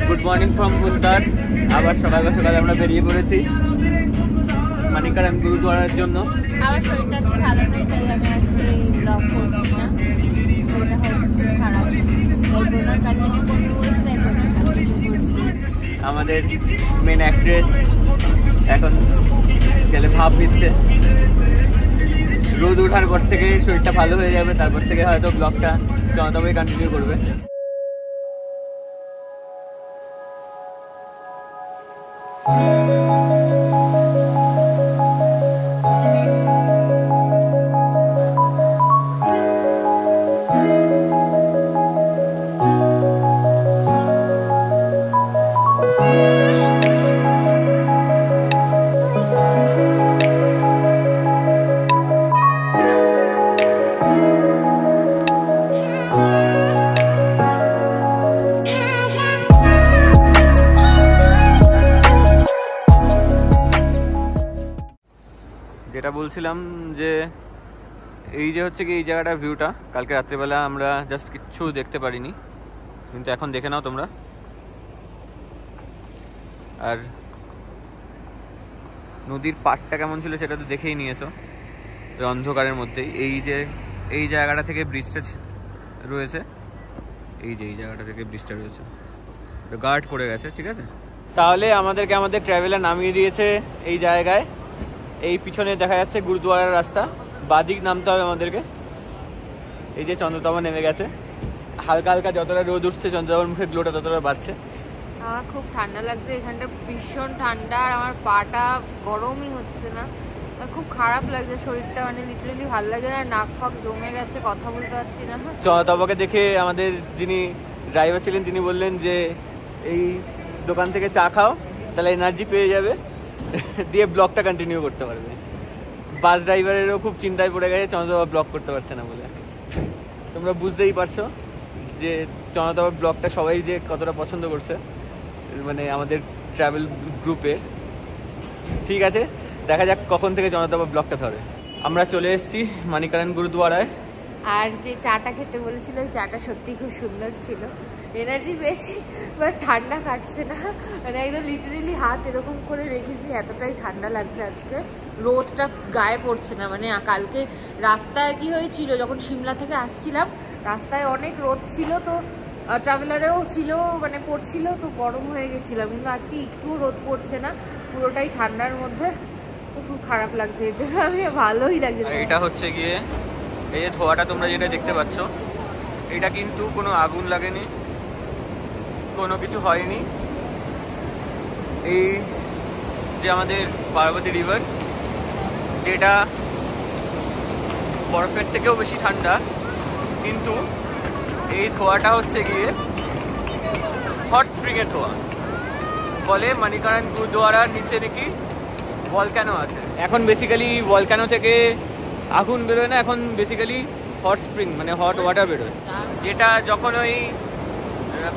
Good morning from ভুলতার। আবার সকাল সকালে আমরা বেরিয়ে পড়েছি মানিকারান গুরুদ্বারার জন্য। আমার শরীরটা আজকে ভালো নেই, তাই আমি আজকে ব্লগ করছি না। আমাদের মেন অ্যাক্ট্রেস এখন গেলে ভাব দিচ্ছে। রোদ ওঠার পর থেকে শরীরটা ভালো হয়ে যাবে, তারপর থেকে হয়তো ব্লগটা জনতাভাবে কন্টিনিউ করবে। যেটা বলছিলাম যে এই যে হচ্ছে কি এই জায়গাটা ভিউটা, কালকে রাত্রিবেলা আমরা জাস্ট কিচ্ছু দেখতে পারিনি, কিন্তু এখন দেখে নাও তোমরা। আর নদীর পাড়টা কেমন ছিল সেটা তো দেখেই নিয়েছো, ওই অন্ধকারের মধ্যেই। এই যে এই জায়গাটা থেকে ব্রিজটা রয়েছে, এই যে এই জায়গাটা থেকে ব্রিজটা রয়েছে, গার্ড করে গেছে, ঠিক আছে। তাহলে আমাদেরকে আমাদের ট্রাভেলার নামিয়ে দিয়েছে এই জায়গায়। এই পিছনে দেখা যাচ্ছে গুরুদুয়ারার রাস্তা, বাদিক নামতে হবে আমাদেরকে। এই যে চন্দ্রতমা নেমে গেছে, হালকা হালকা যতটা রোদ উঠছে চন্দ্রতমার মুখে গ্লোটা ততটা বাড়ছে। আমার খুব ঠান্ডা লাগছে, এখানটা ভীষণ ঠান্ডা, আর আমার পাটা গরমই হচ্ছে না, খুব খারাপ লাগছে শরীরটা, মানে লিটারেলি ভালো লাগে না, নাক ফাক জমে গেছে, কথা বলতে পারছি না। চন্দ্রতমাকে দেখে আমাদের যিনি ড্রাইভার ছিলেন তিনি বললেন যে এই দোকান থেকে চা খাও, তাহলে এনার্জি পেয়ে যাবে, দিয়ে ব্লগটা কন্টিনিউ করতে পারবে। বাস ড্রাইভারেরও খুব চিন্তায় পড়ে গেছে চন্দ্রতমা ব্লগ করতে পারছে না বলে। তোমরা বুঝতেই পারছো যে চন্দ্রতমা ব্লগটা সবাই যে কতটা পছন্দ করছে, মানে আমাদের ট্রাভেল গ্রুপের। ঠিক আছে, দেখা যাক কখন থেকে চন্দ্রতমা ব্লগটা ধরে। আমরা চলে এসেছি মানিকারান গুরুদ্বারায়। আর যে চাটা খেতে বলেছিল, ওই চাটা সত্যি খুব সুন্দর ছিল, এনার্জি পেয়েছি, বাট ঠান্ডা কাটছে না, মানে একদম লিটারেলি হাত এরকম করে রেখেছি, এতটাই ঠান্ডা লাগছে আজকে। রোদটা গায়ে পড়ছে না, মানে কালকে রাস্তায় কি হয়েছিল, যখন সিমলা থেকে আসছিলাম রাস্তায় অনেক রোদ ছিল, তো ট্রাভেলারেও ছিল, মানে পড়ছিল, তো গরম হয়ে গেছিলাম, কিন্তু আজকে একটুও রোদ পড়ছে না, পুরোটাই ঠান্ডার মধ্যে, খুব খারাপ লাগছে, এই জন্য আমি ভালোই লাগছে। এটা হচ্ছে গিয়ে এই যে ধোঁয়াটা তোমরা যেটা দেখতে পাচ্ছ, এটা কিন্তু কোনো আগুন লাগেনি, কোনো কিছু হয়নি। এই যে আমাদের পার্বতী রিভার, যেটা বরফের থেকেও বেশি ঠান্ডা, কিন্তু এই ধোঁয়াটা হচ্ছে গিয়ে হট স্প্রিংয়ের ধোঁয়া। বলে মানিকারান গুরুদ্বারার নিচে নাকি ভলক্যানো আছে। এখন বেসিক্যালি ভলক্যানো থেকে আগুন বেরোয় না, এখন বেসিক্যালি হট স্প্রিং মানে হট ওয়াটার বেরোয়, যেটা যখন ওই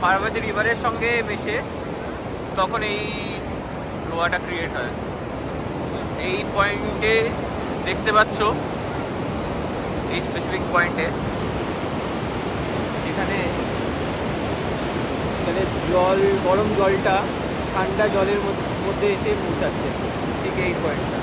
পার্বতী রিভারের সঙ্গে মেশে তখন এই ধোঁয়াটা ক্রিয়েট হয়। এই পয়েন্টে দেখতে পাচ্ছ, এই স্পেসিফিক পয়েন্টে এখানে জল, গরম জলটা ঠান্ডা জলের মধ্যে এসে পৌঁছাচ্ছে, ঠিক এই পয়েন্টটা।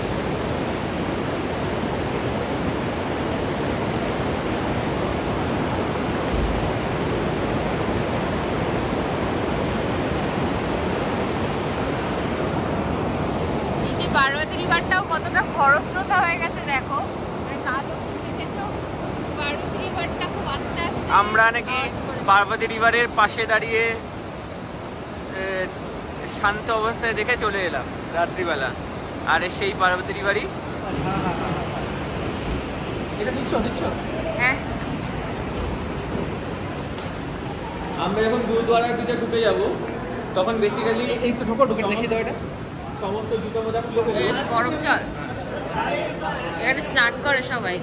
পার্বতী রিভারটাও কতটা খরস্রোতা হয়ে গেছে দেখো, মানে কালো দেখেছো, পার্বতী রিভারটা খুব আস্তে আস্তে। আমরা নাকি পার্বতী রিভারের পাশে দাঁড়িয়ে শান্ত অবস্থায় দেখে চলে এলাম রাত্রিবেলা, আর সেই পার্বতী রিভারই এটা নিচ্ছ। হ্যাঁ, আমরা যখন গুরুদ্বারার ভিতরে ঢুকে যাব তখন বেসিক্যালি এই তো ঢোকো দেখি দাও, এটা সমস্ত জুতো মোজা খুলে ফেলবে। গরম জল, এখানে স্নান করে সবাই।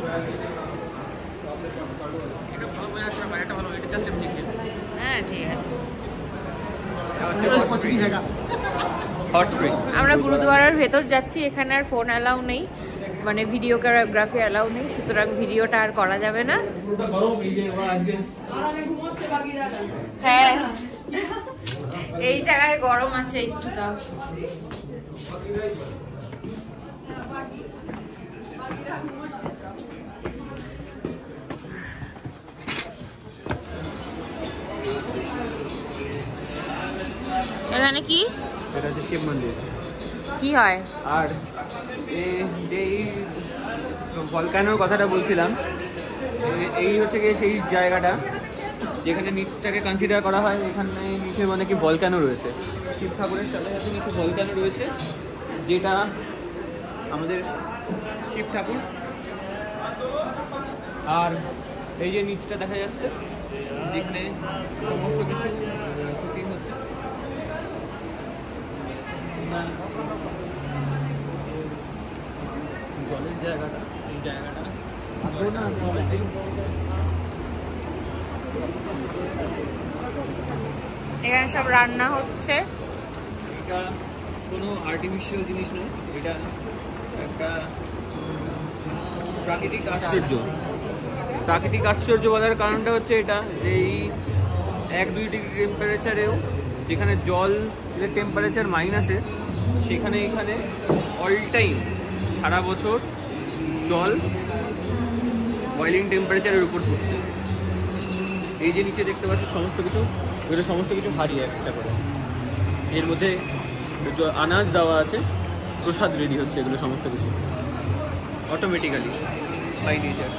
এটা ভালো বোঝা যাচ্ছে না, এটা ভালো, এটা জাস্ট এমনি খেয়ে। হ্যাঁ ঠিক আছে। Hot spring. আমরা গুরুদ্বারার ভেতর যাচ্ছি, এখানে আর ফোন অ্যালাউ নেই, মানে ভিডিওগ্রাফি অ্যালাউ নেই, সুতরাং ভিডিওটা আর করা যাবে না। হ্যাঁ এই জায়গায় গরম আছে একটু তাও। এখানে কি? এটা হচ্ছে শিব মন্দির। কি হয়? আর যে ভলকানোর কথাটা বলছিলাম, এই হচ্ছে গিয়ে সেই জায়গাটা যেখানে নিচটাকে কনসিডার করা হয়। এখানে নিচে মানে কি ভলকানো রয়েছে, শিব ঠাকুরের সাথে সাথে নিচে ভলকানো রয়েছে, যেটা আমাদের শিব ঠাকুর। আর এই যে নিচটা দেখা যাচ্ছে যেখানে সমস্ত কিছু শুটিং হচ্ছে। জলের জায়গাটা, এই জায়গাটা এখানে সব রান্না হচ্ছে। এটা কোনো আর্টিফিশিয়াল জিনিস নয়, এটা একটা প্রাকৃতিক আশ্চর্য। প্রাকৃতিক আশ্চর্য বলার কারণটা হচ্ছে এটা, এই 1-2 ডিগ্রি টেম্পারেচারেও যেখানে জলের টেম্পারেচার মাইনাসে, সেখানে এখানে অল টাইম সারা বছর জল বয়েলিং টেম্পারেচারের উপর পড়ছে। এই যে নিচে দেখতে পাচ্ছি সমস্ত কিছু, এগুলো সমস্ত কিছু হারিয়ে একটা করে, এর মধ্যে আনাজ দেওয়া আছে, প্রসাদ রেডি হচ্ছে, এগুলো সমস্ত কিছু অটোমেটিক্যালি বাই নেচার।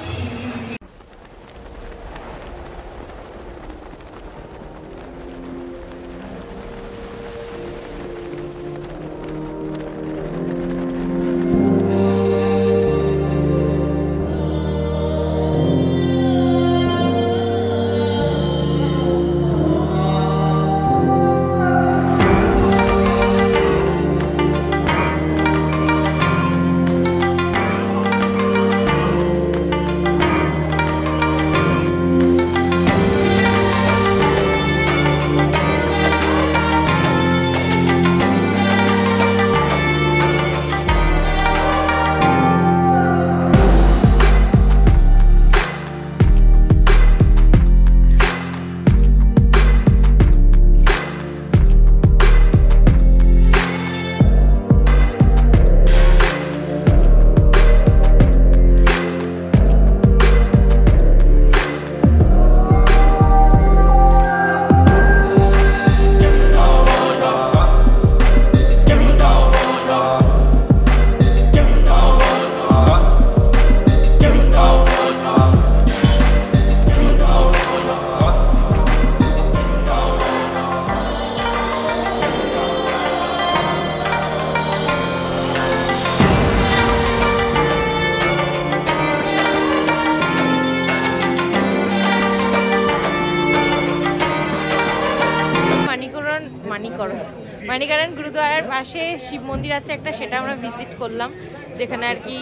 মানিকরণ গুরুদ্বারার পাশে শিব মন্দির আছে একটা, সেটা আমরা ভিজিট করলাম, যেখানে আর কি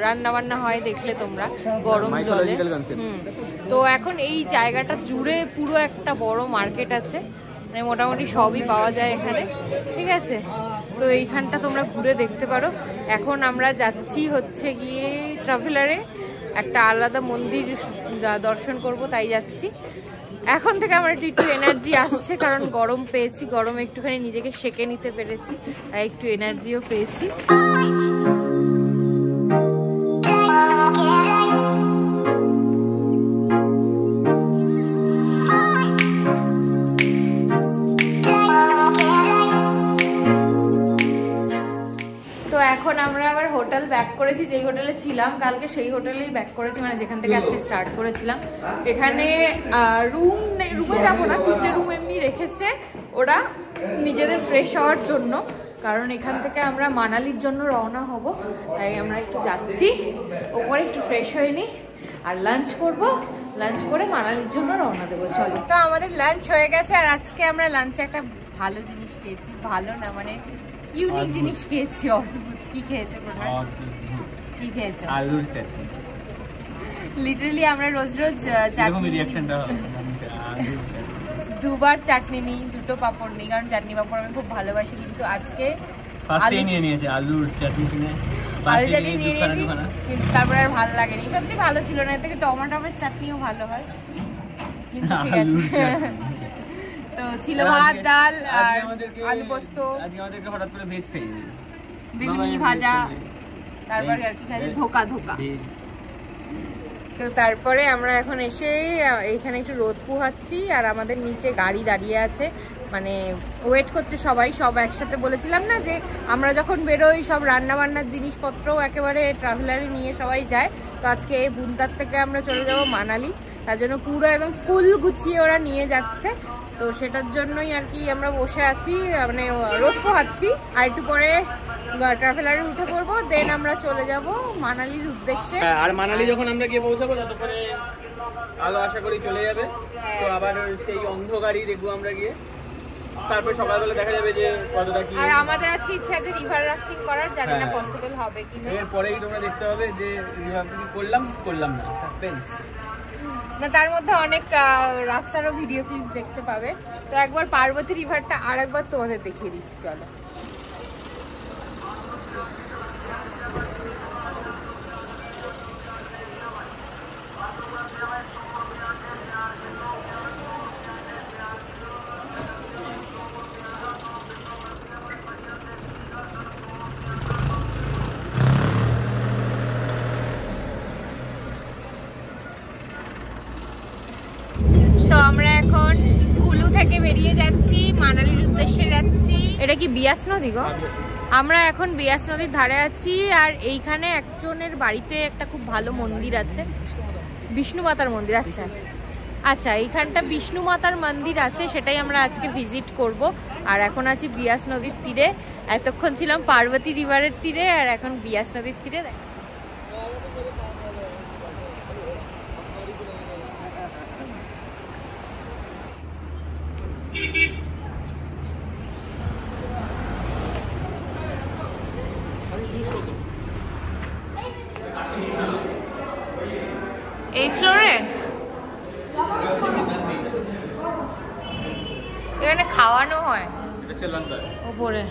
রান্না বান্না হয়, দেখলে তোমরা গরম জলে। তো এখন এই জায়গাটা জুড়ে পুরো একটা বড় মার্কেট আছে, মানে মোটামুটি সবই পাওয়া যায় এখানে, ঠিক আছে। তো এইখানটা তোমরা ঘুরে দেখতে পারো। এখন আমরা যাচ্ছি হচ্ছে গিয়ে ট্রাভেলারে, একটা আলাদা মন্দির দর্শন করব, তাই যাচ্ছি। এখন থেকে আমার একটু এনার্জি আসছে, কারণ গরম পেয়েছি, গরমে একটুখানি নিজেকে সেকে নিতে পেরেছি, তাই একটু এনার্জিও পেয়েছি। তো এখন আমরা আবার হোটেল ব্যাক করেছি, যেই হোটেলে ছিলাম কালকে সেই হোটেলেই ব্যাক করেছি, মানে যেখান থেকে আজকে স্টার্ট করেছিলাম। এখানে রুমে যাবো না, 3টে রুম এমনি রেখেছে ওরা নিজেদের ফ্রেশ হওয়ার জন্য, কারণ এখান থেকে আমরা মানালির জন্য রওনা হব, তাই আমরা একটু যাচ্ছি ওপরে, একটু ফ্রেশ হয়ে নিই আর লাঞ্চ করব, লাঞ্চ করে মানালির জন্য রওনা দেবো। চলো, তো আমাদের লাঞ্চ হয়ে গেছে, আর আজকে আমরা লাঞ্চে একটা ভালো জিনিস খেয়েছি, ভালো না মানে ইউনিক জিনিস খেয়েছি। অদ্ভুত। কি খেয়েছো? কি খেয়েছো? আলুর চাটনি। লিটারালি আমরা রোজ রোজ চাটনি, দুবার চাটনি নিই, 2টো পাপড় নিই, কারণ চাটনি পাপড় আমি খুব ভালোবাসি, কিন্তু আজকে ফার্স্টে নিয়ে নিয়েছে আলুর চাটনি, আলু চাটনি নিয়ে নিয়েছি, কিন্তু তারপরে আর ভালো লাগেনি, সত্যি ভালো ছিল না। এর থেকে টমেটোর চাটনিও ভালো হয়, কিন্তু ঠিক আছে। তো ছিল ভাত, ডাল আর আলু পোস্ত, আজকে আমাদেরকে হঠাৎ করে ভেজ খাইয়ে বেগুনি ভাজা, তারপরে আর কি খাইছে ধোকা। তো তারপরে আমরা এখন এসে এইখানে একটু রোদ পোহাচ্ছি আর আমাদের নিচে গাড়ি দাঁড়িয়ে আছে, মানে ওয়েট করছে সবাই। সব একসাথে বলেছিলাম না যে আমরা যখন বেরোই সব রান্না বান্নার জিনিসপত্র একেবারে ট্রাভেলারে নিয়ে সবাই যায়। তো আজকে বুনতার থেকে আমরা চলে যাব মানালি, তার জন্য পুরো একদম ফুল গুছিয়ে ওরা নিয়ে যাচ্ছে। তো সেটার জন্যই আর কি আমরা বসে আছি, মানে রোদ পোহাচ্ছি। আর একটু পরে ট্রাভেলারে উঠে পড়বো, দেন আমরা চলে যাব মানালির উদ্দেশ্যে। আর মানালি যখন আমরা গিয়ে পৌঁছাবো ততক্ষণে আলো আশা করি চলে যাবে। তো আবার সেই অন্ধকারই দেখবো আমরা গিয়ে, তারপর সকালবেলা দেখা যাবে যে কতটা কি। আর আমাদের আজকে ইচ্ছা আছে রিভার রাফটিং করার, জানি না পসিবল হবে কিনা। এরপরেই তোমরা দেখতে হবে যে রিভার রাফটিং করলাম না, সাসপেন্স না, তার মধ্যে অনেক রাস্তারও ভিডিও ক্লিপস দেখতে পাবে। তো একবার পার্বতী রিভারটা আর একবার তোমাদের দেখিয়ে দিচ্ছি, চলো। তো আমরা এখন কুলু থেকে বেরিয়ে যাচ্ছি, মানালির উদ্দেশ্যে যাচ্ছি। এটা কি বিয়াস নদী গো? আমরা এখন বিয়াস নদীর ধারে আছি। আর এইখানে একজনের বাড়িতে একটা খুব ভালো মন্দির আছে, বিষ্ণু মাতার মন্দির। আচ্ছা এইখানটা বিষ্ণু মাতার মন্দির আছে, সেটাই আমরা আজকে ভিজিট করব। আর এখন আছি বিয়াস নদীর তীরে, এতক্ষণ ছিলাম পার্বতী রিভারের তীরে, আর এখন বিয়াস নদীর তীরে। এই ফ্লোরে এখানে খাওয়ানো হয় ওপরে।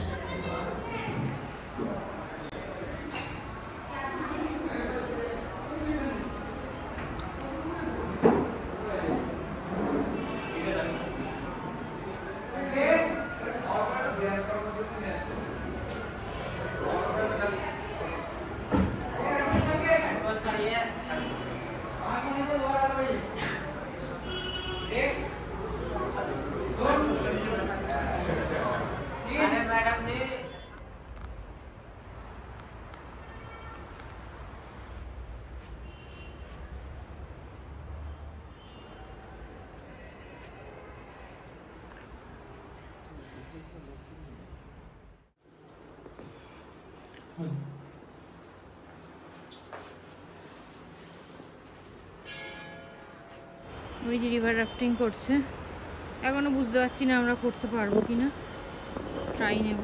ওই যে রিভার রাফটিং করছে, এখনো বুঝতে পারছি না আমরা করতে পারবো কিনা, ট্রাই নেব।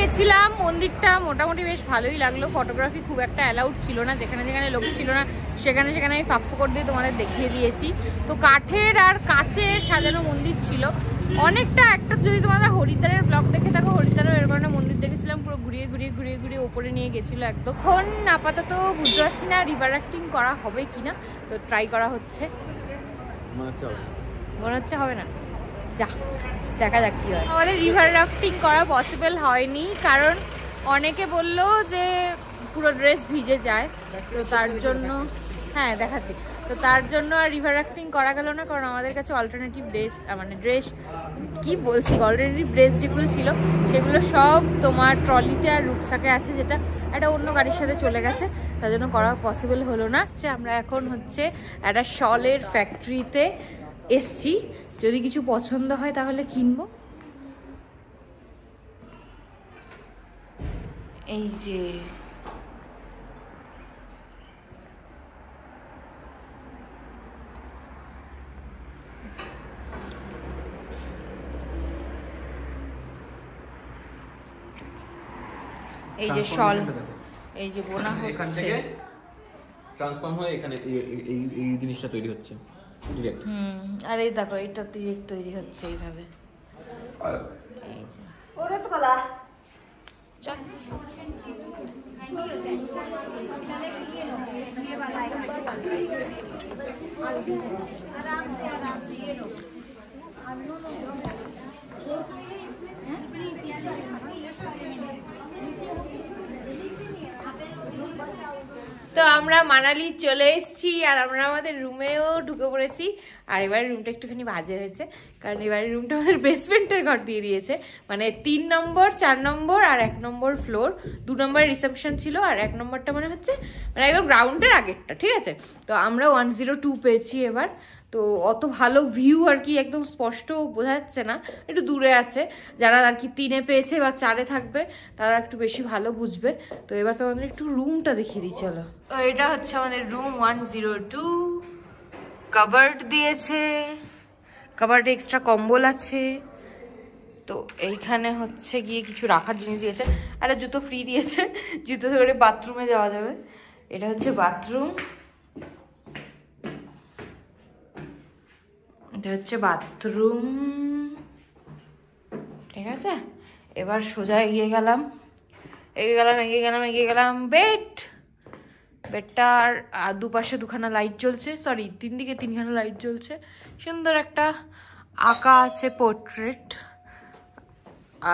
গেছিলাম মন্দিরটা মোটামুটি বেশ ভালোই লাগলো। ফটোগ্রাফি খুব একটা অ্যালাউড ছিল না, যেখানে যেখানে লোক ছিল না সেখানে সেখানে আমি ফাঁক ফোকর দিয়ে তোমাদের দেখিয়ে দিয়েছি। তো কাঠের আর কাচের সাজানো মন্দির ছিল অনেকটা। একটা যদি তোমরা হরিদ্বারের ব্লগ দেখে থাকো, হরিদ্বারের এরকম একটা মন্দির দেখেছিলাম, পুরো ঘুরিয়ে ঘুরিয়ে ঘুরিয়ে ঘুরিয়ে ওপরে নিয়ে গেছিলো একদম। এখন আপাতত বুঝতে পারছি না রিভার রাফটিং করা হবে কিনা, তো ট্রাই করা হচ্ছে। মনে হচ্ছে হবে না, যা দেখা যাক কি হয়। আমাদের রিভার রাফটিং করা পসিবল হয়নি, কারণ অনেকে বললো যে পুরো ড্রেস ভিজে যায়, তো তার জন্য হ্যাঁ দেখাচ্ছি, তো তার জন্য আর রিভার রাফটিং করা গেল না। কারণ আমাদের কাছে অল্টারনেটিভ ড্রেস, মানে ড্রেস কি বলছি, অল্টারনেটিভ ড্রেস যেগুলো ছিল সেগুলো সব তোমার ট্রলিতে আর রুকসাকে আছে, যেটা একটা অন্য গাড়ির সাথে চলে গেছে, তার জন্য করা পসিবল হলো না। আমরা এখন হচ্ছে একটা শলের ফ্যাক্টরিতে এসছি, যদি কিছু পছন্দ হয় তাহলে কিনবো। এই যে এই যে শল, এই যে বোনা এখান হচ্ছে, থেকে ট্রান্সফর্ম হয়ে এখানে এই জিনিসটা তৈরি হচ্ছে ডিরেক্ট। আর এই দেখো এটা ডিরেক্ট তৈরি হচ্ছে এইভাবে। এই যে ওরে তো বলা চল তো আমরা মানালি চলে এসেছি আর আমরা আমাদের রুমেও ঢুকে পড়েছি। আর এবারে রুমটা একটুখানি বাজে হয়েছে, কারণ এবারে রুমটা আমাদের বেসমেন্টের ঘর দিয়ে দিয়েছে। মানে 3 নম্বর, 4 নম্বর আর 1 নম্বর ফ্লোর, 2 নম্বর রিসেপশন ছিল আর 1 নম্বরটা মানে হচ্ছে মানে একদম গ্রাউন্ডের আগেরটা, ঠিক আছে। তো আমরা 102 পেয়েছি এবার। তো অত ভালো ভিউ আর কি একদম স্পষ্ট বোঝা যাচ্ছে না, একটু দূরে আছে। যারা আর কি 3-এ পেয়েছে বা 4-এ থাকবে তারা একটু বেশি ভালো বুঝবে। তো এবার তো আমাদের একটু রুমটা দেখিয়ে দিই চলো। তো এটা হচ্ছে আমাদের রুম 102। কাবার্ড দিয়েছে, কাবার্ডে এক্সট্রা কম্বল আছে। তো এইখানে হচ্ছে গিয়ে কিছু রাখার জিনিস দিয়েছে, একটা জুতো ফ্রি দিয়েছে, জুতো ধরে বাথরুমে যাওয়া যাবে। এটা হচ্ছে বাথরুম, এটা হচ্ছে বাথরুম, ঠিক আছে। এবার সোজা এগিয়ে গেলাম বেড। বেডটার দুপাশে 2খানা লাইট জ্বলছে, সরি 3 দিকে 3খানা লাইট জ্বলছে। সুন্দর একটা আঁকা আছে পোর্ট্রেট।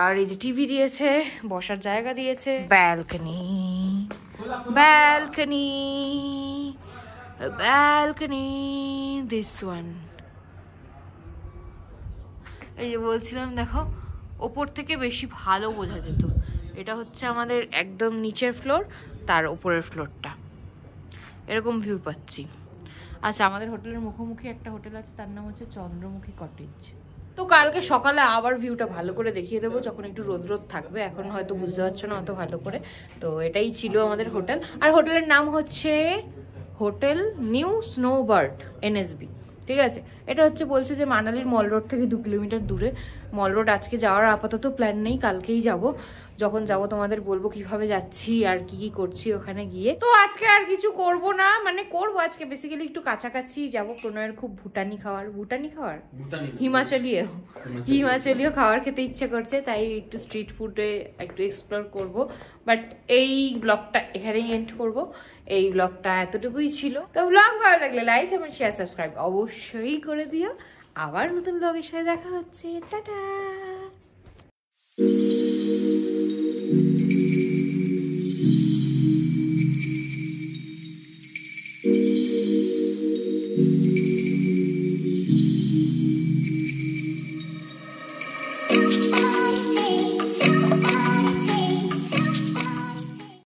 আর এই যে টিভি দিয়েছে, বসার জায়গা দিয়েছে, balcony balcony balcony, this one. এই যে বলছিলাম দেখো ওপর থেকে বেশি ভালো বোঝা যেত। এটা হচ্ছে আমাদের একদম নিচের ফ্লোর, তার উপরের ফ্লোরটা এরকম ভিউ পাচ্ছি। আচ্ছা, আমাদের হোটেলের মুখোমুখি একটা হোটেল আছে, তার নাম হচ্ছে চন্দ্রমুখী কটেজ। তো কালকে সকালে আবার ভিউটা ভালো করে দেখিয়ে দেবো যখন একটু রোদ রোদ থাকবে, এখন হয়তো বুঝতে পারছো না অত ভালো করে। তো এটাই ছিল আমাদের হোটেল, আর হোটেলের নাম হচ্ছে হোটেল নিউ স্নোবার্ড NSB, ঠিক আছে। এটা হচ্ছে বলছে যে মানালির মল রোড থেকে 2 কিলোমিটার দূরে। মল রোড আজকে যাওয়ার আপাতত প্ল্যান নেই, কালকেই যাব। যখন যাব তোমাদের বলবো কিভাবে যাচ্ছি আর কি কি করছি ওখানে গিয়ে। তো আজকে আর কিছু করব না, মানে করব আজকে বেসিক্যালি একটু কাছাকাছি যাব। প্রণয়ের খুব ভুটানি খাওয়ার হিমাচলীয় খাবার খেতে ইচ্ছে করছে, তাই একটু স্ট্রিট ফুডে একটু এক্সপ্লোর করব। বাট এই ব্লগটা এখানেই এন্ড করব। এই ব্লগটা এতটুকুই ছিল। তো ব্লগ ভালো লাগলে লাইক এবং শেয়ার সাবস্ক্রাইব অবশ্যই করে দিও। আবার নতুন ব্লগের সাথে দেখা হচ্ছে, টাটা।